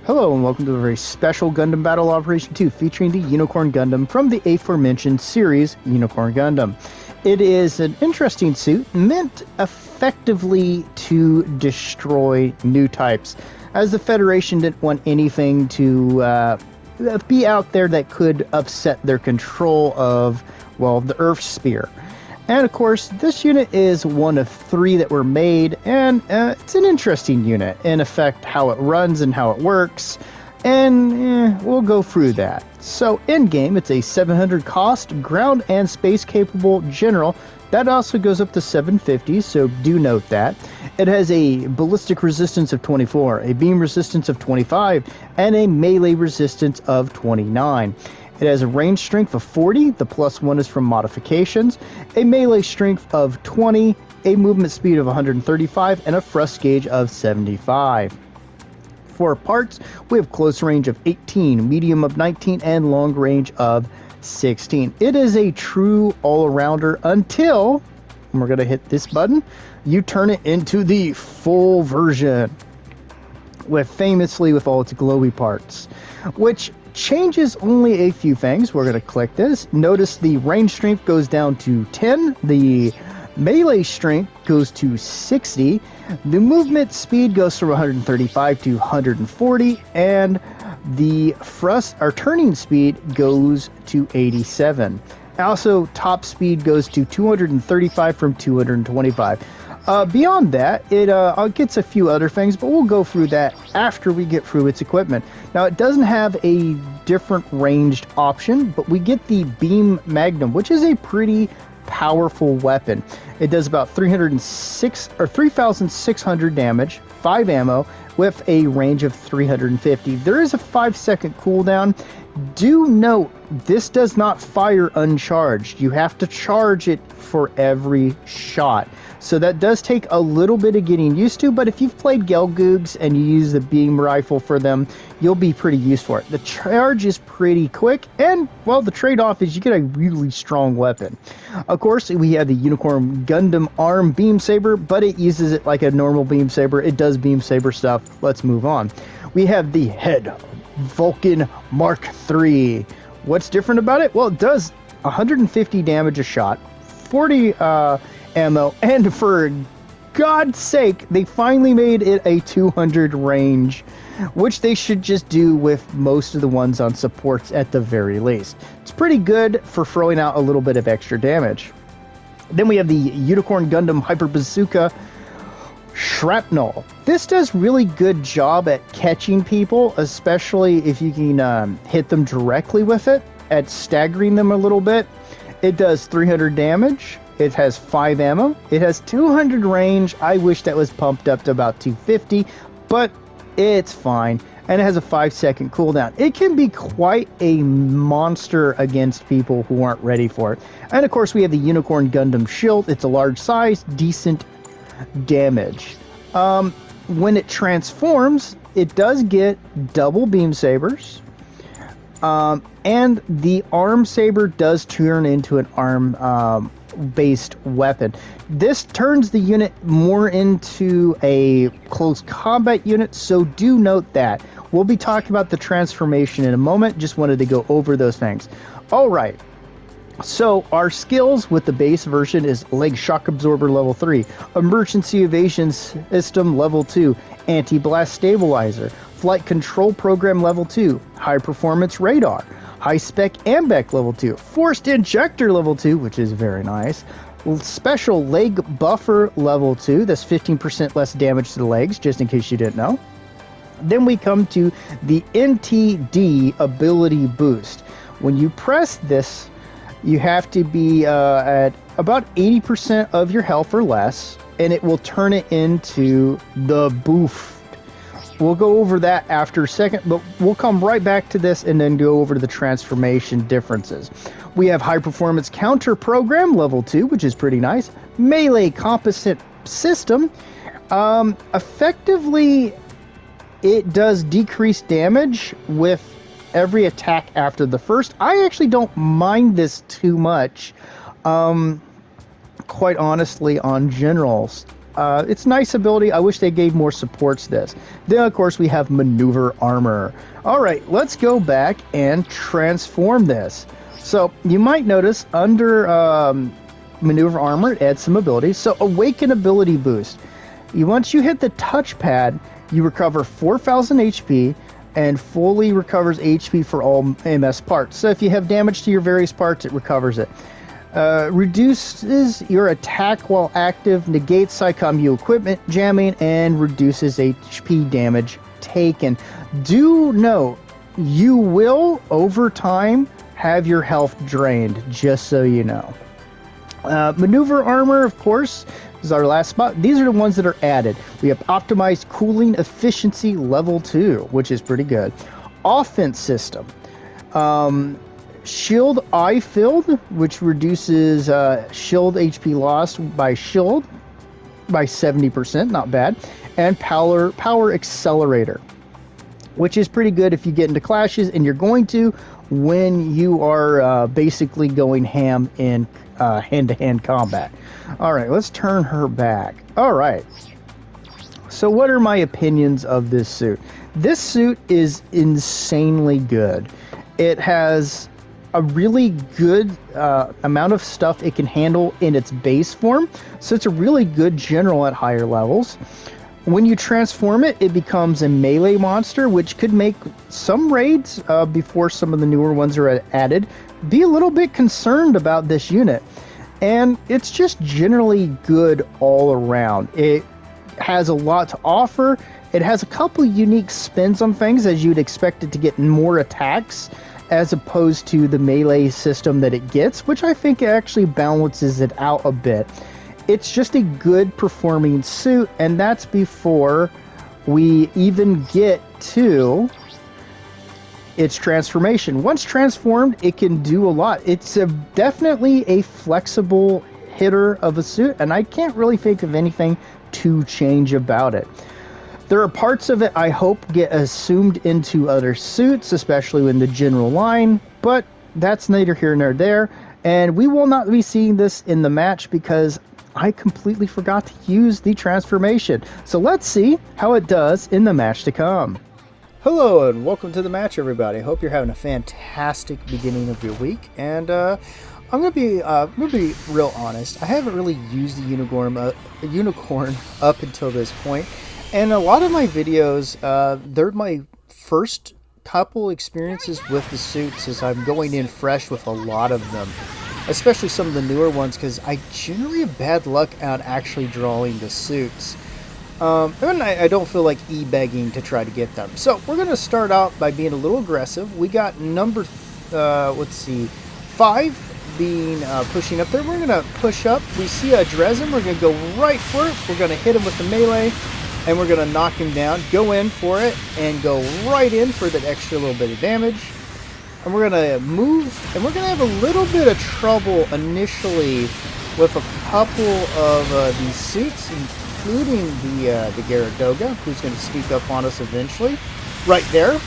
Hello and welcome to a very special Gundam Battle Operation 2 featuring the Unicorn Gundam from the aforementioned series Unicorn Gundam. It is an interesting suit meant effectively to destroy new types, as the Federation didn't want anything to be out there that could upset their control of, well, the Earth Sphere. And of course, this unit is one of 3 that were made, and it's an interesting unit in effect, how it runs and how it works, and we'll go through that. So in game, it's a 700 cost, ground and space capable general. That also goes up to 750, so do note that. It has a ballistic resistance of 24, a beam resistance of 25, and a melee resistance of 29. It has a range strength of 40, the +1 is from modifications, a melee strength of 20, a movement speed of 135, and a thrust gauge of 75. For parts, we have close range of 18, medium of 19, and long range of 16. It is a true all-arounder until, and we're going to hit this button, you turn it into the full version, famously with all its glowy parts, which changes only a few things. We're going to click this. Notice the range strength goes down to 10. The melee strength goes to 60. The movement speed goes from 135 to 140. And the thrust, or turning speed, goes to 87. Also, top speed goes to 235 from 225. Beyond that, it gets a few other things, but we'll go through that after we get through its equipment. Now, it doesn't have a different ranged option, but we get the Beam Magnum, which is a pretty powerful weapon. It does about 3,600 damage, 5 ammo, with a range of 350. There is a 5-second cooldown. Do note, this does not fire uncharged. You have to charge it for every shot. So that does take a little bit of getting used to, but if you've played Gelgoogs and you use the beam rifle for them, you'll be pretty used for it. The charge is pretty quick, and, well, the trade-off is you get a really strong weapon. Of course, we have the Unicorn Gundam Arm Beam Saber, but it uses it like a normal Beam Saber. It does Beam Saber stuff. Let's move on. We have the Head Vulcan Mark III. What's different about it? Well, it does 150 damage a shot, 40 ammo, and for God's sake, they finally made it a 200 range, which they should just do with most of the ones on supports at the very least. It's pretty good for throwing out a little bit of extra damage. Then we have the Unicorn Gundam Hyper Bazooka Shrapnel. This does really good job at catching people, especially if you can hit them directly with it, at staggering them a little bit. It does 300 damage. It has 5 ammo. It has 200 range. I wish that was pumped up to about 250, but it's fine. And it has a 5-second cooldown. It can be quite a monster against people who aren't ready for it. And of course, we have the Unicorn Gundam Shield. It's a large size, decent damage. When it transforms, it does get double beam sabers. And the arm saber does turn into an arm based weapon. This turns the unit more into a close combat unit, so do note that. We'll be talking about the transformation in a moment. Just wanted to go over those things. All right. So our skills with the base version is Leg Shock Absorber level 3, Emergency Evasion System level 2, Anti-Blast Stabilizer, Flight Control Program level 2, High Performance Radar, High Spec AMBEC level 2, Forced Injector level 2, which is very nice, Special Leg Buffer level 2, that's 15% less damage to the legs, just in case you didn't know. Then we come to the NTD Ability Boost. When you press this, you have to be at about 80% of your health or less, and it will turn it into the Boost. We'll go over that after a second, but we'll come right back to this and then go over to the transformation differences. We have High Performance Counter Program level 2, which is pretty nice. Melee Composite System. Effectively, it does decrease damage with every attack after the first. I actually don't mind this too much, quite honestly, on generals. It's a nice ability. I wish they gave more supports this. Then, of course, we have maneuver armor. All right, let's go back and transform this. So you might notice under maneuver armor, it adds some abilities. So awaken ability boost. Once you hit the touchpad, you recover 4,000 HP and fully recovers HP for all MS parts. So if you have damage to your various parts, it recovers it. Reduces your attack while active, negates PsyCom-U equipment jamming, and reduces HP damage taken. Do note, you will, over time, have your health drained, just so you know. Maneuver armor, of course, is our last spot. These are the ones that are added. We have optimized cooling efficiency level 2, which is pretty good. Offense system. Shield Eye Filled, which reduces shield HP lost by shield by 70%, not bad. And Power Accelerator, which is pretty good if you get into clashes, and you're going to when you are basically going ham in hand-to-hand combat. All right, let's turn her back. All right. So what are my opinions of this suit? This suit is insanely good. It has a really good amount of stuff it can handle in its base form, so it's a really good general at higher levels. When you transform it, it becomes a melee monster, which could make some raids, before some of the newer ones are added, be a little bit concerned about this unit. And it's just generally good all around. It has a lot to offer. It has a couple unique spins on things, as you'd expect it to get more attacks, as opposed to the melee system that it gets, which I think actually balances it out a bit. It's just a good performing suit, and that's before we even get to its transformation. Once transformed, it can do a lot. It's definitely a flexible hitter of a suit, and I can't really think of anything to change about it. There are parts of it I hope get assumed into other suits, especially in the general line, but that's neither here nor there, and we will not be seeing this in the match because I completely forgot to use the transformation. So let's see how it does in the match to come. Hello and welcome to the match, everybody. I hope you're having a fantastic beginning of your week, and I'm gonna be real honest. I haven't really used the unicorn up until this point. And a lot of my videos, they're my first couple experiences with the suits, as I'm going in fresh with a lot of them, especially some of the newer ones, because I generally have bad luck on actually drawing the suits. And I don't feel like e-begging to try to get them. So we're going to start out by being a little aggressive. We got number, 5 being pushing up there. We're going to push up. We see a Dresden. We're going to go right for it. We're going to hit him with the melee. And we're going to knock him down, go in for it, and go right in for that extra little bit of damage. And we're going to move, and we're going to have a little bit of trouble initially with a couple of these suits, including the Gyaradoga, who's going to sneak up on us eventually, right there.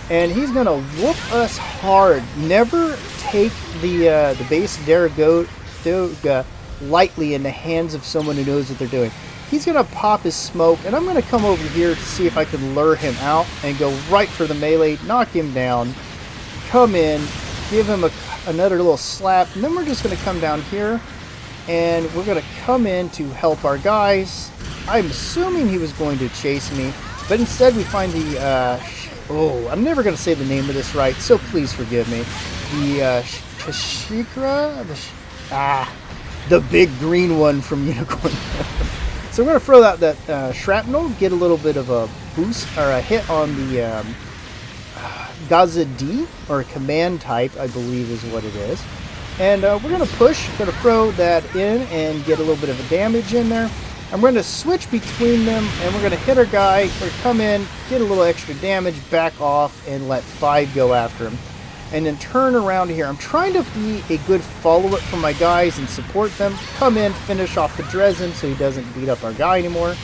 And he's going to whoop us hard. Never take the base Gyaradoga lightly in the hands of someone who knows what they're doing. He's going to pop his smoke, and I'm going to come over here to see if I can lure him out and go right for the melee, knock him down, come in, give him another little slap, and then we're just going to come down here, and we're going to come in to help our guys. I'm assuming he was going to chase me, but instead we find the, I'm never going to say the name of this right, so please forgive me. The Kashikra? The big green one from Unicorn. So we're going to throw out that shrapnel, get a little bit of a boost, or a hit on the Gaza D, or command type, I believe is what it is. And we're going to push, we're going to throw that in and get a little bit of a damage in there. And we're going to switch between them, and we're going to hit our guy, we're going to come in, get a little extra damage, back off, and let 5 go after him. And then turn around here. I'm trying to be a good follow-up for my guys and support them. Come in, finish off the Dresden so he doesn't beat up our guy anymore.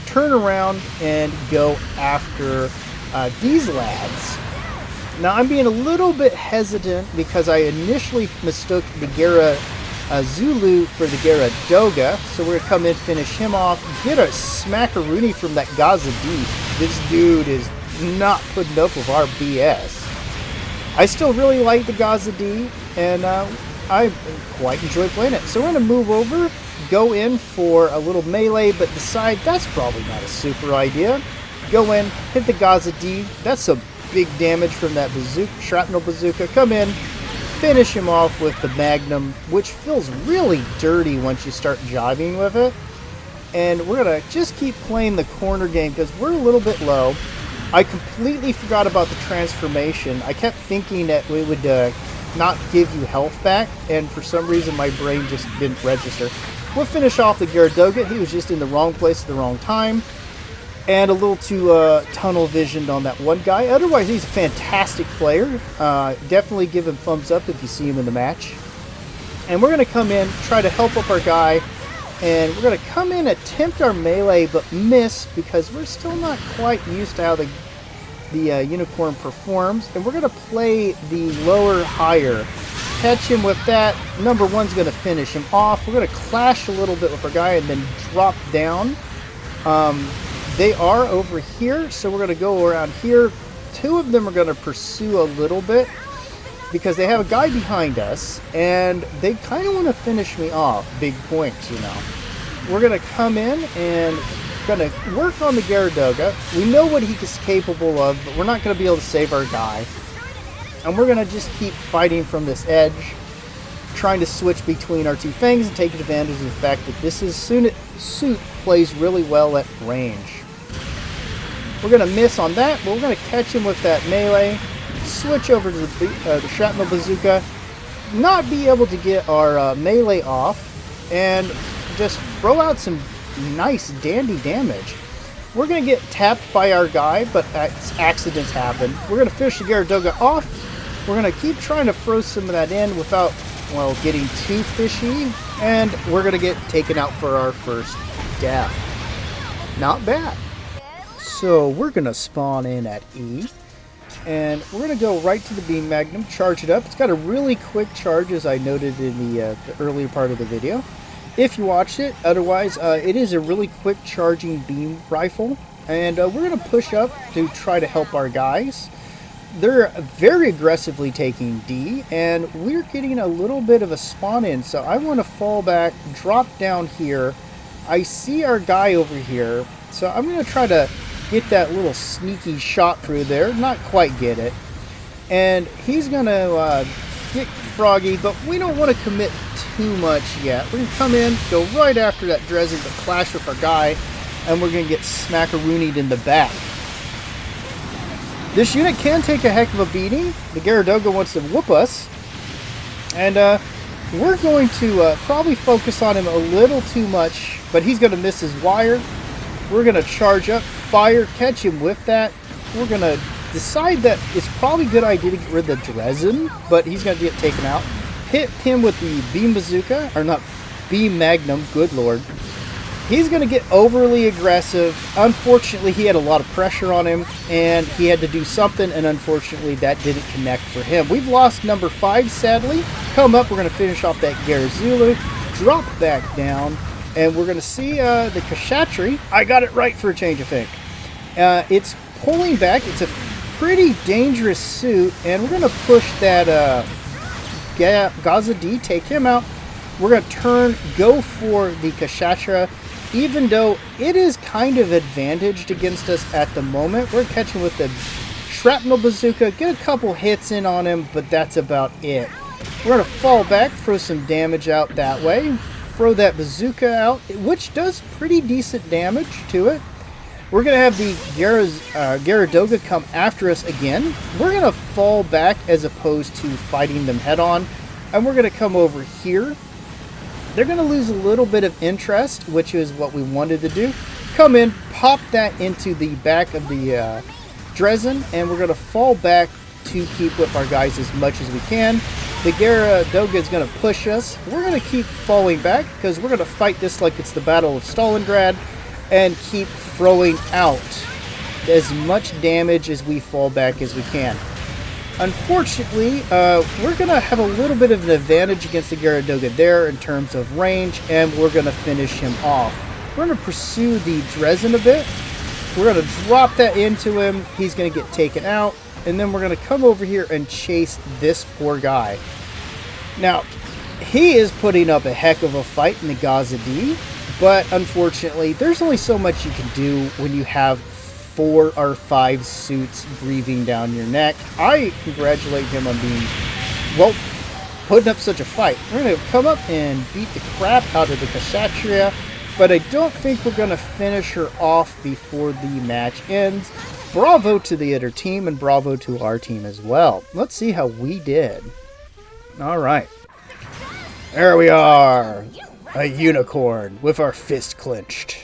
Turn around and go after these lads. Now I'm being a little bit hesitant because I initially mistook the Zulu for the Gyaradoga. So we're going to come in, finish him off, get a smackaroonie from that Gaza D. This dude is not putting up with our BS. I still really like the Gaza D, and I quite enjoy playing it. So we're going to move over, go in for a little melee, but decide that's probably not a super idea. Go in, hit the Gaza D. That's some big damage from that bazooka, shrapnel bazooka. Come in, finish him off with the Magnum, which feels really dirty once you start jiving with it. And we're going to just keep playing the corner game because we're a little bit low. I completely forgot about the transformation. I kept thinking that we would not give you health back, and for some reason my brain just didn't register. We'll finish off the Gyaradoga. He was just in the wrong place at the wrong time, and a little too tunnel visioned on that one guy. Otherwise, he's a fantastic player. Definitely give him thumbs up if you see him in the match. And we're going to come in, try to help up our guy, and we're going to come in, attempt our melee, but miss because we're still not quite used to how the Unicorn performs. And we're going to play the lower higher. Catch him with that. Number one's going to finish him off. We're going to clash a little bit with our guy and then drop down. They are over here, so we're going to go around here. Two of them are going to pursue a little bit because they have a guy behind us, and they kind of want to finish me off. Big points, you know. We're going to come in and going to work on the Gyaradoga. We know what he is capable of, but we're not going to be able to save our guy. And we're going to just keep fighting from this edge, trying to switch between our two things and take advantage of the fact that this is suit plays really well at range. We're going to miss on that, but we're going to catch him with that melee. Switch over to the shrapnel bazooka, not be able to get our melee off, and just throw out some nice dandy damage. We're going to get tapped by our guy, but accidents happen. We're going to finish the Gyaradoga off. We're going to keep trying to throw some of that in without, well, getting too fishy, and we're going to get taken out for our first death. Not bad. So we're going to spawn in at E. And we're going to go right to the Beam Magnum, charge it up. It's got a really quick charge, as I noted in the earlier part of the video, if you watched it. Otherwise, it is a really quick charging beam rifle. And we're going to push up to try to help our guys. They're very aggressively taking D, and we're getting a little bit of a spawn in. So I want to fall back, drop down here. I see our guy over here, so I'm going to try to get that little sneaky shot through there. Not quite get it. And he's going to get froggy, but we don't want to commit too much yet. We're going to come in, go right after that Dresden, but clash with our guy, and we're going to get smackaroonied in the back. This unit can take a heck of a beating. The Gyaradoga wants to whoop us. And we're going to probably focus on him a little too much, but he's going to miss his wire. We're going to charge up, fire, catch him with that. We're going to decide that it's probably a good idea to get rid of the Dresden, but he's going to get taken out. Hit him with the Beam Bazooka, or not, Beam Magnum, good lord. He's going to get overly aggressive. Unfortunately, he had a lot of pressure on him, and he had to do something, and unfortunately, that didn't connect for him. We've lost number 5, sadly. Come up, we're going to finish off that Garazulu, drop back down, and we're going to see the Kshatriy. I got it right for a change of think. It's pulling back. It's a pretty dangerous suit, and we're going to push that Gaza D, take him out. We're going to turn, go for the Kshatriy, even though it is kind of advantaged against us at the moment. We're catching with the Shrapnel Bazooka, get a couple hits in on him, but that's about it. We're going to fall back, throw some damage out that way. Throw that bazooka out, which does pretty decent damage to it. We're going to have the Gyaradoga come after us again. We're going to fall back as opposed to fighting them head on. And we're going to come over here. They're going to lose a little bit of interest, which is what we wanted to do. Come in, pop that into the back of the Dresden, and we're going to fall back to keep with our guys as much as we can. The Gyaradoga is going to push us. We're going to keep falling back because we're going to fight this like it's the Battle of Stalingrad and keep throwing out as much damage as we fall back as we can. Unfortunately, we're going to have a little bit of an advantage against the Gyaradoga there in terms of range, and we're going to finish him off. We're going to pursue the Drezen a bit. We're going to drop that into him. He's going to get taken out, and then we're going to come over here and chase this poor guy. Now, he is putting up a heck of a fight in the Gazadi, but unfortunately, there's only so much you can do when you have 4 or 5 suits breathing down your neck. I congratulate him on being, well, putting up such a fight. We're going to come up and beat the crap out of the Kshatriya, but I don't think we're going to finish her off before the match ends. Bravo to the other team, and bravo to our team as well. Let's see how we did. Alright. There we are. A unicorn with our fist clenched.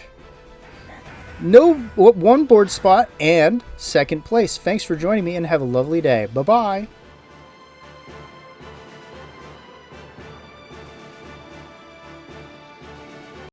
No 1 board spot and 2nd place. Thanks for joining me and have a lovely day. Bye-bye.